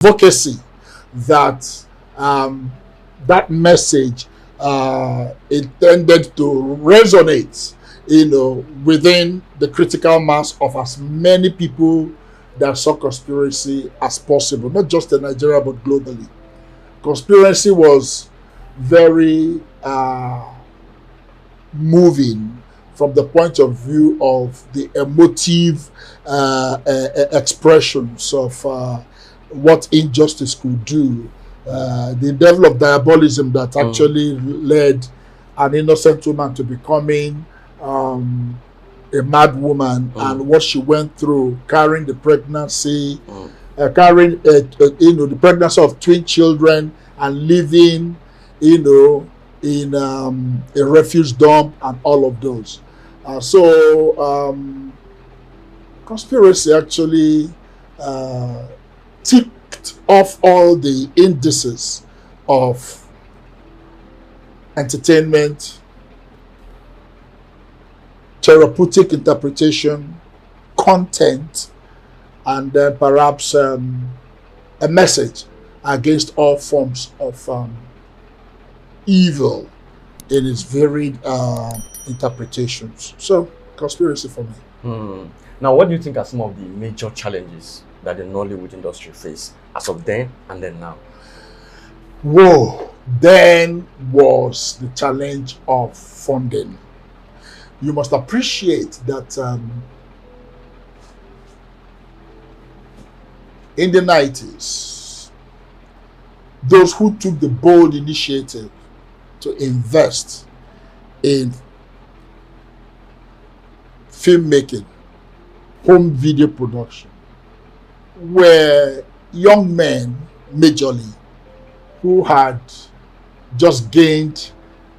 advocacy that that message intended to resonate, within the critical mass of as many people that saw conspiracy as possible, not just in Nigeria but globally. Conspiracy was very moving from the point of view of the emotive expressions of what injustice could do, the level of diabolism that actually led an innocent woman to becoming a mad woman, and what she went through carrying the pregnancy, carrying the pregnancy of twin children and living, in a refuse dump and all of those. Conspiracy actually ticked off all the indices of entertainment, therapeutic interpretation, content, and then perhaps a message against all forms of evil in its varied interpretations. So, conspiracy for me. Now, what do you think are some of the major challenges that the Nollywood industry face as of then and then now? Whoa, then was the challenge of funding. You must appreciate that in the 90s, those who took the bold initiative to invest in filmmaking, home video production, were young men majorly who had just gained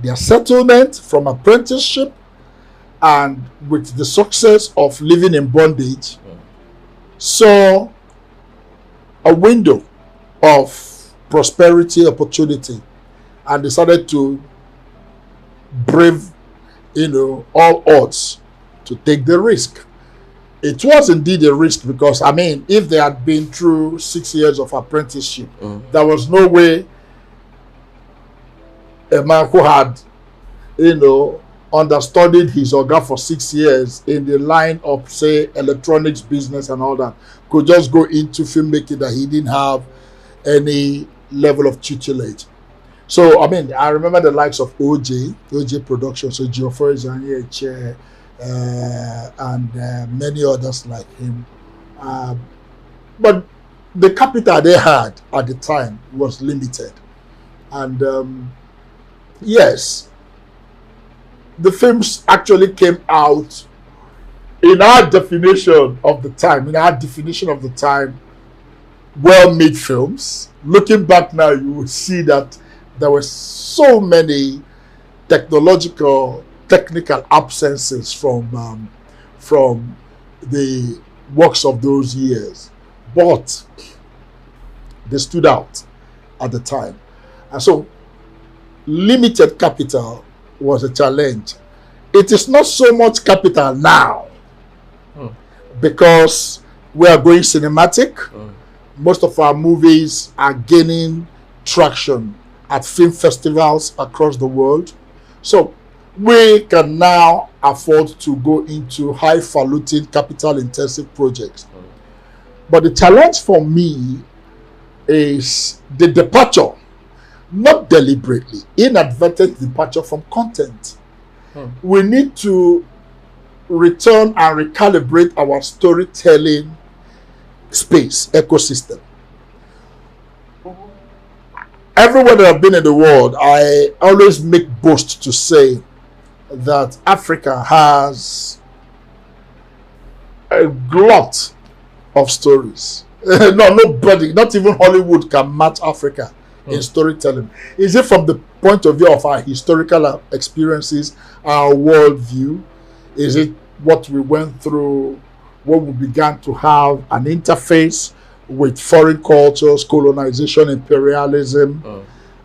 their settlement from apprenticeship, and with the success of living in bondage, saw a window of prosperity opportunity and decided to brave, all odds to take the risk. It was indeed a risk because, if they had been through 6 years of apprenticeship, there was no way a man who had, understudied his oga for 6 years in the line of, say, electronics business and all that, could just go into filmmaking that he didn't have any level of tutelage. So, I remember the likes of OJ Productions, so Geoffrey Zanye, and many others like him. But the capital they had at the time was limited. And yes, the films actually came out in our definition of the time, well-made films. Looking back now, you will see that there were so many technical absences from the works of those years, but they stood out at the time. And so limited capital was a challenge. It is not so much capital now because we are going cinematic. Most of our movies are gaining traction at film festivals across the world. So we can now afford to go into highfalutin, capital-intensive projects. But the challenge for me is the departure, not deliberately, inadvertent departure from content. We need to return and recalibrate our storytelling space, ecosystem. Everywhere that I've been in the world, I always make boast to say that Africa has a lot of stories. Nobody, not even Hollywood, can match Africa in storytelling. Is it from the point of view of our historical experiences, our worldview? Is it what we went through when we began to have an interface with foreign cultures, colonization, imperialism,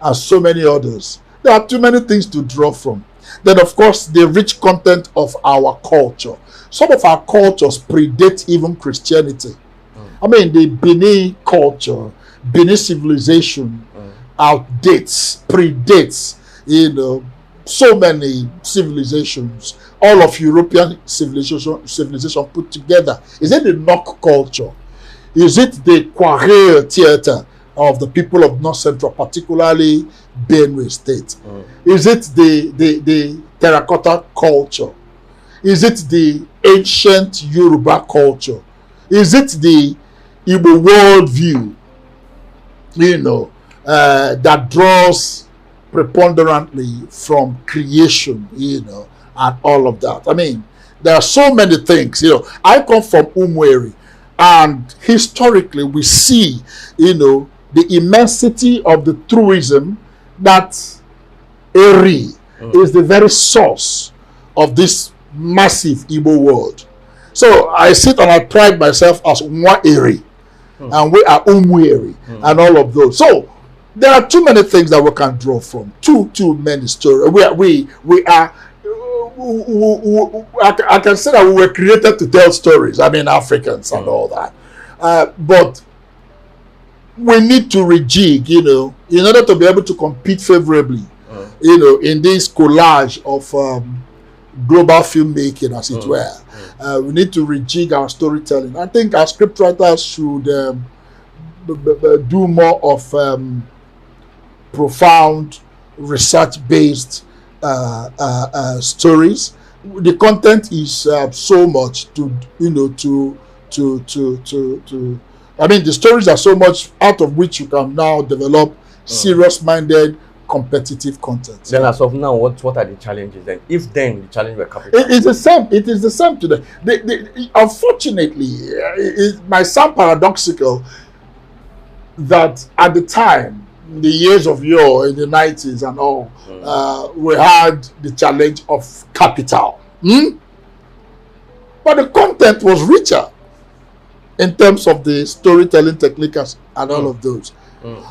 and so many others? There are too many things to draw from. Then, of course, the rich content of our culture. Some of our cultures predate even Christianity. The Benin culture, Benin civilization outdates, predates, so many civilizations, all of European civilization put together? Is it the knock culture? Is it the quarrel theater of the people of North Central, particularly Benue State? Is it the terracotta culture? Is it the ancient Yoruba culture? Is it the Igbo worldview, that draws preponderantly from creation, and all of that? I mean, there are so many things. I come from Umweri, and historically we see, the immensity of the truism that Eri is the very source of this massive Igbo world. So I sit and I pride myself as Nwa Eri, and we are Umweri, and all of those. So there are too many things that we can draw from. Too many stories. We are. I can say that we were created to tell stories. I mean, Africans and all that. But we need to rejig, in order to be able to compete favorably, in this collage of global filmmaking, as it were. We need to rejig our storytelling. I think our scriptwriters should do more of profound research-based stories. The content is so much I mean, the stories are so much out of which you can now develop serious-minded, competitive content. Then, as of now, what are the challenges then? If then the challenge were capital, it is the same. It is the same today. Unfortunately, it might sound paradoxical that at the time, in the years of yore, in the 90s and all, we had the challenge of capital. But the content was richer in terms of the storytelling techniques and all of those.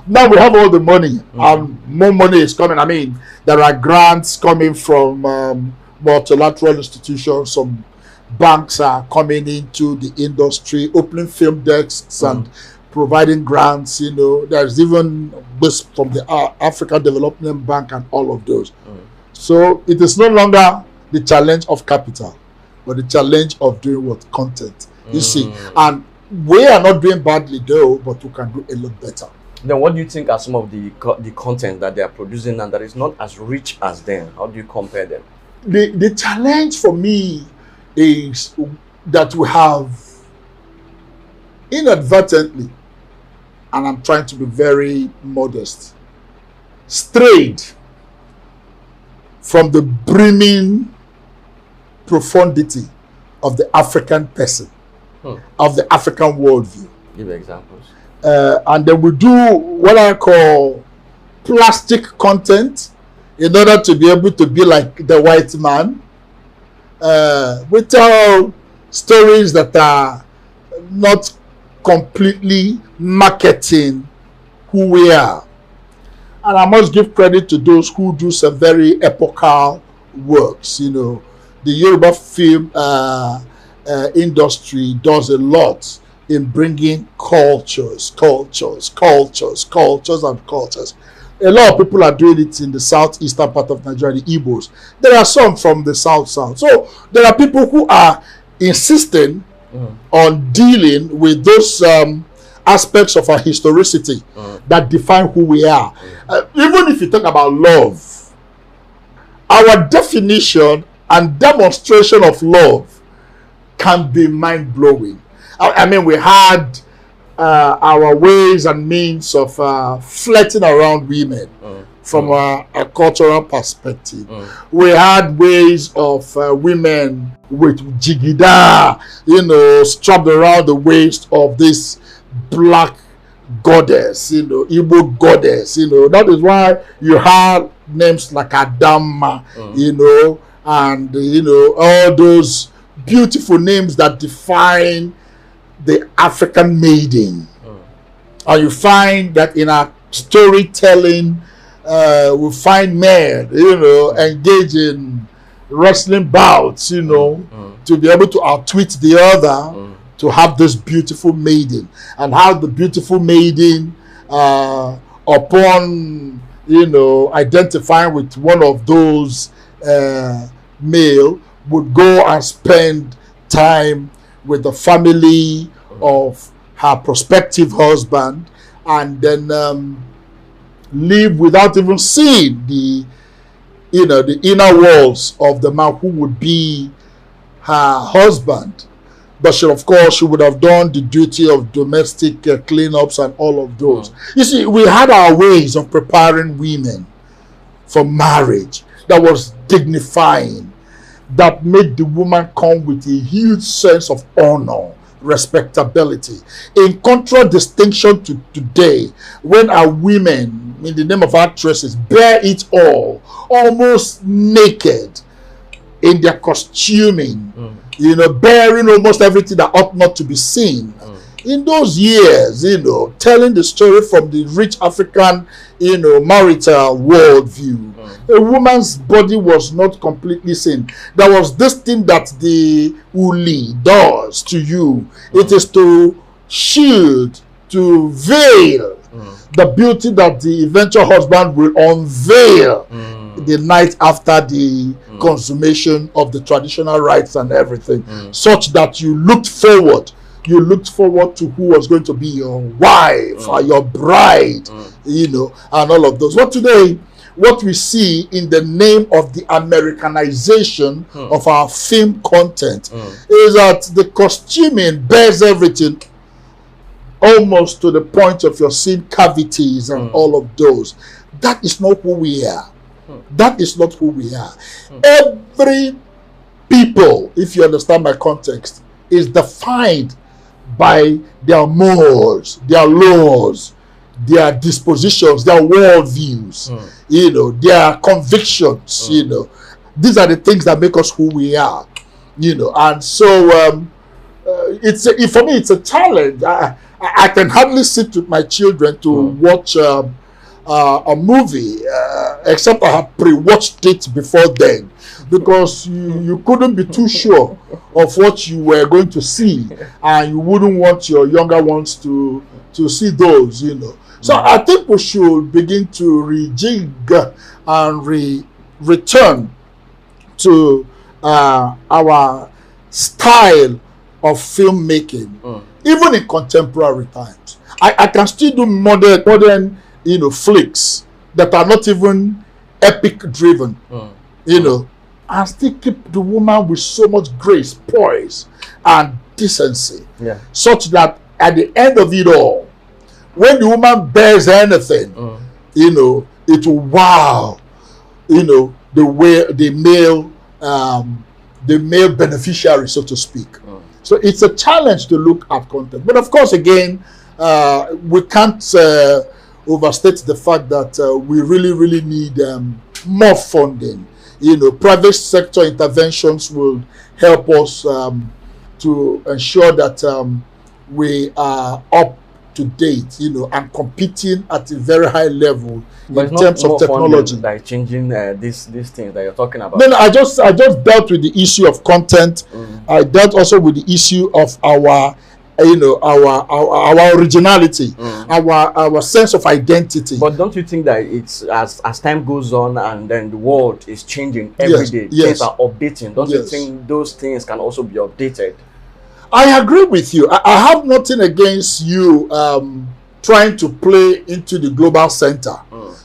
Now we have all the money, and more money is coming. I mean, there are grants coming from multilateral institutions. Some banks are coming into the industry, opening film desks and providing grants. There's even this from the African Development Bank and all of those. So it is no longer the challenge of capital, but the challenge of doing what? Content. You see, and we are not doing badly though, but we can do a lot better. Then what do you think are some of the content that they are producing and that is not as rich as them? How do you compare them? The challenge for me is that we have inadvertently, and I'm trying to be very modest, strayed from the brimming profundity of the African person, of the African worldview. Give examples. And then we do what I call plastic content in order to be able to be like the white man. We tell stories that are not completely marketing who we are. And I must give credit to those who do some very epochal works. The Yoruba film industry does a lot in bringing cultures. A lot of people are doing it in the southeastern part of Nigeria, the Igbos. There are some from the south. So there are people who are insisting on dealing with those aspects of our historicity that define who we are. Even if you talk about love, our definition and demonstration of love can be mind-blowing. I mean, we had our ways and means of flirting around women from a cultural perspective. We had ways of women with jigida, strapped around the waist of this black goddess, Igbo goddess. That is why you had names like Adama, and all those beautiful names that define the African maiden. And you find that in our storytelling, we find men, engage in wrestling bouts, to be able to outwit the other, to have this beautiful maiden, and how the beautiful maiden upon, you know, identifying with one of those male, would go and spend time with the family of her prospective husband, and then leave without even seeing the, you know, the inner walls of the man who would be her husband. But she, of course, she would have done the duty of domestic cleanups and all of those. You see, we had our ways of preparing women for marriage that was dignifying, that made the woman come with a huge sense of honor, respectability. In contradistinction to today, when our women, in the name of actresses, bear it all, almost naked in their costuming, you know, bearing almost everything that ought not to be seen. In those years, you know, telling the story from the rich African, you know, marital worldview, a woman's body was not completely seen. There was this thing that the uli does to you. It is to shield, to veil the beauty that the eventual husband will unveil the night after the consummation of the traditional rites and everything, such that you looked forward to who was going to be your wife or your bride, you know, and all of those. But today, what we see in the name of the Americanization of our film content is that the costuming bears everything, almost to the point of your seeing cavities and all of those. That is not who we are. That is not who we are. Every people, if you understand my context, is defined by their morals, their laws, their dispositions, their worldviews, you know, their convictions, you know. These are the things that make us who we are, you know. And so for me, it's a challenge. I can hardly sit with my children to watch a movie, except I have pre-watched it before then, because you couldn't be too sure of what you were going to see, and you wouldn't want your younger ones to see those, you know. So I think we should begin to rejig and return to our style of filmmaking, even in contemporary times. I can still do modern, you know, flicks that are not even epic driven, you know, and still keep the woman with so much grace, poise, and decency, such that at the end of it all, when the woman bears anything, you know, it will wow, you know, the male beneficiary, so to speak. So it's a challenge to look at content. But of course, again, we can't overstate the fact that we really need more funding. You know, private sector interventions will help us to ensure that we are up to date, you know, and competing at a very high level in terms of technology. Like changing these things that you're talking about. No, I just dealt with the issue of content. I dealt also with the issue of our, you know, our originality, our sense of identity. But don't you think that it's as time goes on and then the world is changing every day, things are updating? Don't you think those things can also be updated? I agree with you. I have nothing against you trying to play into the global center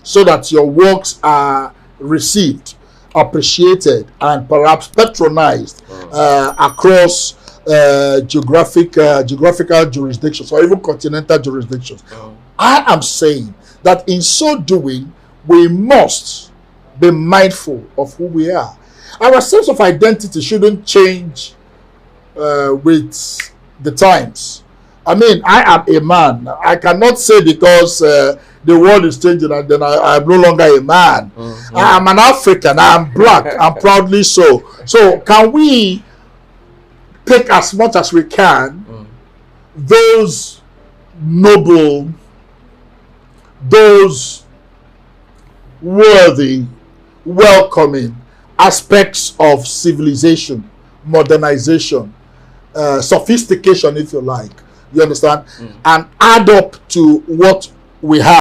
so that your works are received, appreciated, and perhaps patronized across geographical jurisdictions or even continental jurisdictions. I am saying that in so doing, we must be mindful of who we are. Our sense of identity shouldn't change with the times. I mean, I am a man. I cannot say because the world is changing and then I am no longer a man. I am an African. I am black. I'm proudly so. So can we take as much as we can those noble, those worthy, welcoming aspects of civilization, modernization, sophistication, if you like, you understand, and add up to what we have